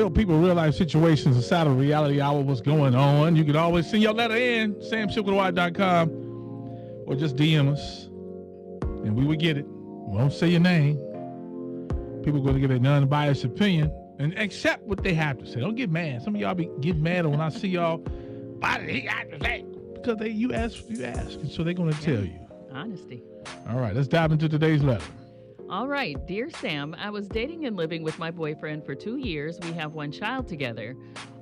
real people, real life situations inside of Reality Hour. What's going on? You can always send your letter in, samshilkawhite.com, or just DM us, and we will get it. We won't say your name. People are going to give a non-biased opinion and accept what they have to say. Don't get mad. Some of y'all be getting mad when I see y'all. Why did he have to say? Because you ask, and so they're going to tell you. Honesty. All right, let's dive into today's letter. All right, dear Sam, I was dating and living with my boyfriend for 2 years. We have one child together.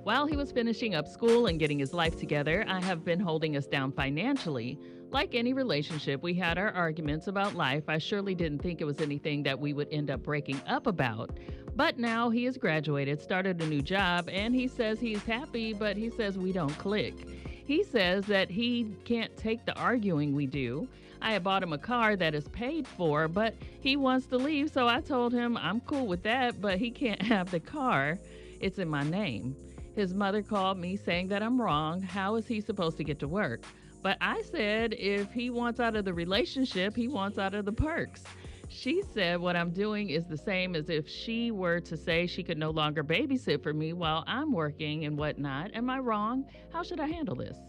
While he was finishing up school and getting his life together, I have been holding us down financially. Like any relationship, we had our arguments about life. I surely didn't think it was anything that we would end up breaking up about. But now he has graduated, started a new job, and he says he's happy, but he says we don't click. He says that he can't take the arguing we do. I had bought him a car that is paid for, but he wants to leave, so I told him I'm cool with that, but he can't have the car. It's in my name. His mother called me saying that I'm wrong. How is he supposed to get to work? But I said if he wants out of the relationship, he wants out of the perks. She said what I'm doing is the same as if she were to say she could no longer babysit for me while I'm working and whatnot. Am I wrong? How should I handle this?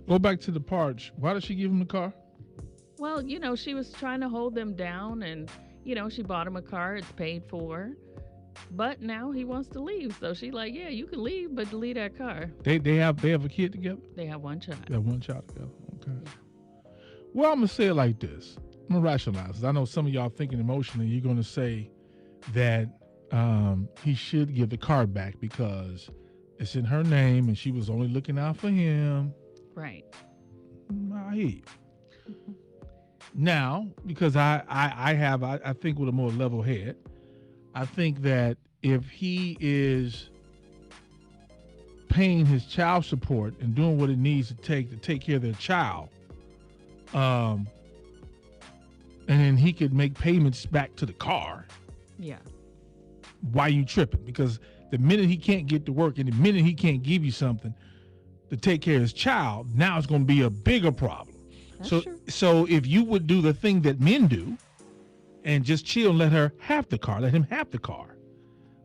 Go back to the parts. Why did she give him the car? Well, she was trying to hold them down and, she bought him a car. It's paid for. But now he wants to leave. So she's like, yeah, you can leave, but leave that car. They have a kid together? They have one child. They have one child together. Okay. Well, I'm going to say it like this. I'm going to rationalize. I know some of y'all thinking emotionally, you're going to say that he should give the car back because it's in her name and she was only looking out for him. Right. I hear you. Now, because I think with a more level head, I think that if he is paying his child support and doing what it needs to take care of their child, and then he could make payments back to the car. Yeah. Why you tripping? Because the minute he can't get to work and the minute he can't give you something to take care of his child, now it's going to be a bigger problem. That's true. So if you would do the thing that men do and just chill and let her have the car, let him have the car,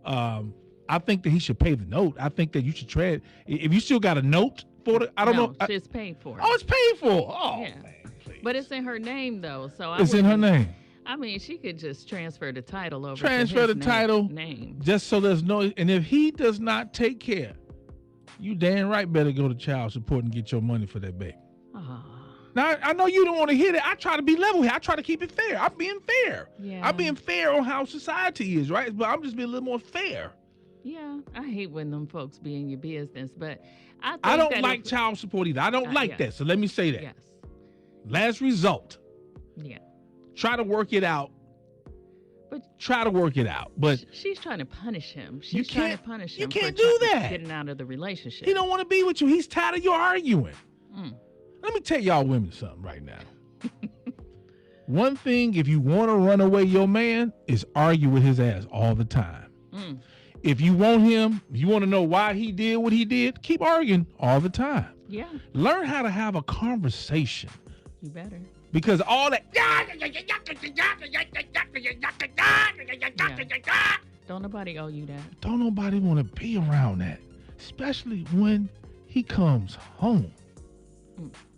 I think that he should pay the note. I think that you should trade. If you still got a note for it, I don't know. It's paid for. Oh, it's paid for. Oh, yeah. Man, please. But it's in her name, though. So it's in her name. I mean, she could just transfer the title over Transfer to the his title name. Just so there's no. And if he does not take care, you damn right better go to child support and get your money for that baby. Now, I know you don't want to hear that. I try to be level here. I try to keep it fair. I'm being fair. Yeah. I'm being fair on how society is, right? But I'm just being a little more fair. Yeah, I hate when them folks be in your business, but I don't like child support either. I don't like that. So let me say that. Yes. Last result. Yeah. Try to work it out. But But she's trying to punish him. You She's trying can't- to punish you him. can't for do that. Getting out of the relationship. he don't want to be with you. He's tired of your arguing. Let me tell y'all women something right now. One thing, if you want to run away your man, is argue with his ass all the time. If you want him, if you want to know why he did what he did, keep arguing all the time. Yeah. Learn how to have a conversation. You better. Because all that... Don't nobody owe you that. Don't nobody want to be around that. Especially when he comes home.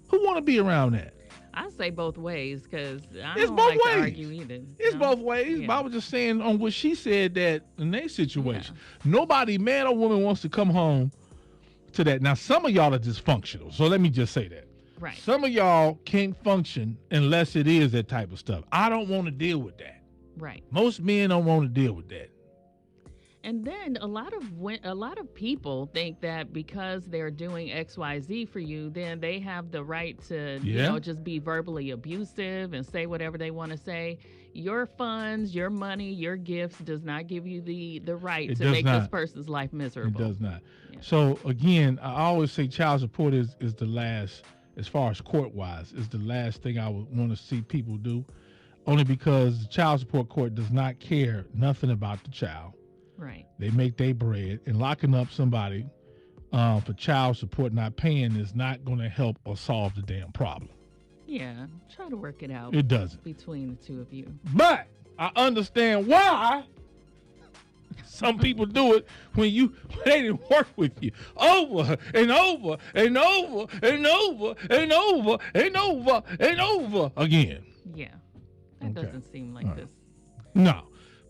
Who want to be around that? I say both ways because I It's don't both like ways. to argue either. It's No? both ways. Yeah. But I was just saying on what she said that in their situation, nobody, man or woman, wants to come home to that. Now, some of y'all are dysfunctional. So let me just say that. Right. Some of y'all can't function unless it is that type of stuff. I don't want to deal with that. Right. Most men don't want to deal with that. And then a lot of people think that because they're doing XYZ for you, then they have the right to, just be verbally abusive and say whatever they want to say. Your funds, your money, your gifts does not give you the right to make this person's life miserable. It does not. Yeah. So again, I always say child support is the last, as far as court-wise, is the last thing I would want to see people do. Only because the child support court does not care nothing about the child. Right. They make their bread, and locking up somebody for child support not paying is not going to help or solve the damn problem. Yeah, try to work it out. It doesn't. Between the two of you. But I understand why Some people do it when they didn't work with you. Over and over and over and over and over and over and over again. Yeah. That doesn't seem like this. No.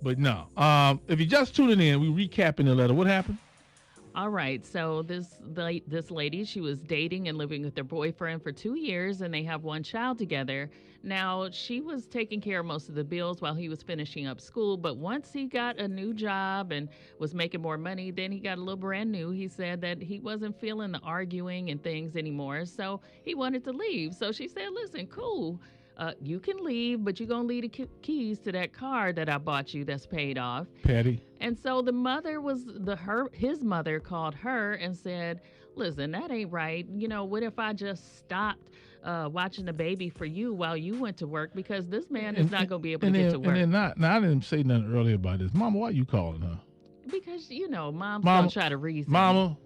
But no. If you're just tuning in, we recapping the letter. What happened? All right. So this lady, she was dating and living with her boyfriend for 2 years, and they have one child together. Now, she was taking care of most of the bills while he was finishing up school. But once he got a new job and was making more money, then he got a little brand new. He said that he wasn't feeling the arguing and things anymore. So he wanted to leave. So she said, listen, cool. You can leave, but you're going to leave the keys to that car that I bought you that's paid off. Patty. And so the mother his mother called her and said, listen, that ain't right. You know, what if I just stopped watching the baby for you while you went to work? Because this man is not going to be able to get to work. And then now, I didn't say nothing earlier about this. Mama, why you calling her? Because, you know, mom's going to try to reason. Mama,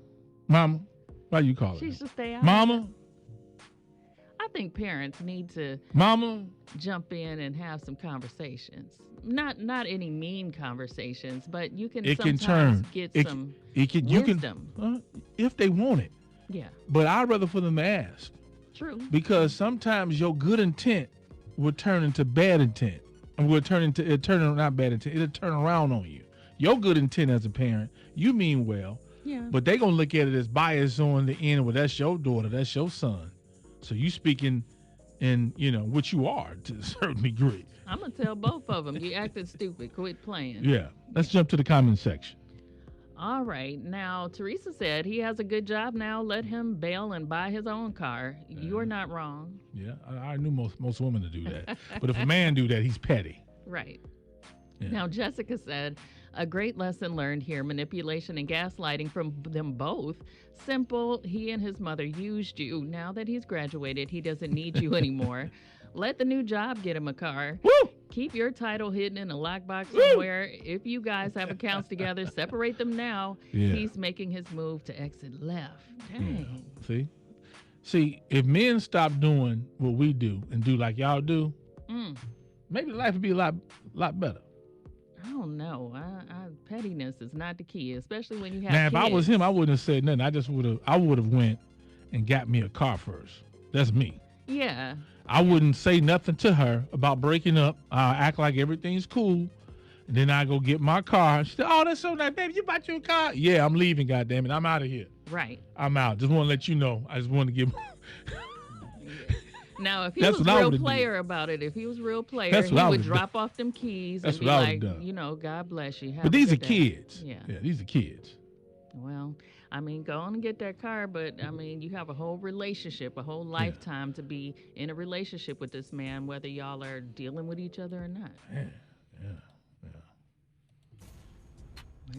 why you calling her? She should stay out. Mama. I think parents need to jump in and have some conversations. Not any mean conversations, but you can sometimes get some wisdom. If they want it. Yeah. But I'd rather for them to ask. True. Because sometimes your good intent will turn into bad intent. And not bad intent. It'll turn around on you. Your good intent as a parent, you mean well. Yeah. But they're going to look at it as bias on the end. Well, that's your daughter. That's your son. So you speaking in, what you are to a certain degree. I'm going to tell both of them, you acted stupid. Quit playing. Yeah. Let's jump to the comment section. All right. Now, Teresa said he has a good job now. Let him bail and buy his own car. You are not wrong. Yeah. I knew most women to do that. But if a man do that, he's petty. Right. Yeah. Now, Jessica said, a great lesson learned here, manipulation and gaslighting from them both. Simple, he and his mother used you. Now that he's graduated, he doesn't need you anymore. Let the new job get him a car. Woo! Keep your title hidden in a lockbox somewhere. If you guys have accounts together, separate them now. Yeah. He's making his move to exit left. Dang. Yeah. See, if men stop doing what we do and do like y'all do, maybe life would be a lot better. I don't know. Pettiness is not the key, especially when you have Now, kids. if I was him, I wouldn't have said nothing. I would have went and got me a car first. That's me. Yeah. I wouldn't say nothing to her about breaking up. I'll act like everything's cool. And then I go get my car. She said, oh, that's so nice, baby. You bought your car? Yeah, I'm leaving, goddammit. I'm out of here. Right. I'm out. Just want to let you know. I just want to give... Now, if he was real player about it, if he was real player, he would drop off them keys and be like, God bless you. But these are kids. Yeah, these are kids. Well, I mean, go on and get that car, but I mean, you have a whole relationship, a whole lifetime to be in a relationship with this man, whether y'all are dealing with each other or not. Yeah.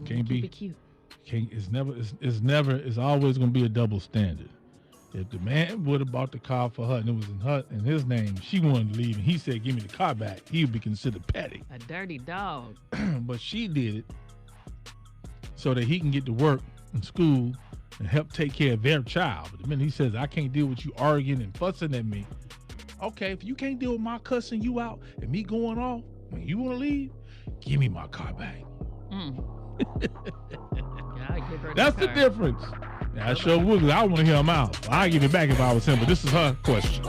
Can't be cute. It's always going to be a double standard. If the man would have bought the car for her and it was in his name, she wanted to leave, and he said, give me the car back, he would be considered petty. A dirty dog. But she did it so that he can get to work and school and help take care of their child. But the minute he says, I can't deal with you arguing and fussing at me. Okay, if you can't deal with my cussing you out and me going off, when you want to leave, give me my car back. That's the difference. I sure would. I want to hear him out. I'll give it back if I was him, but this is her question.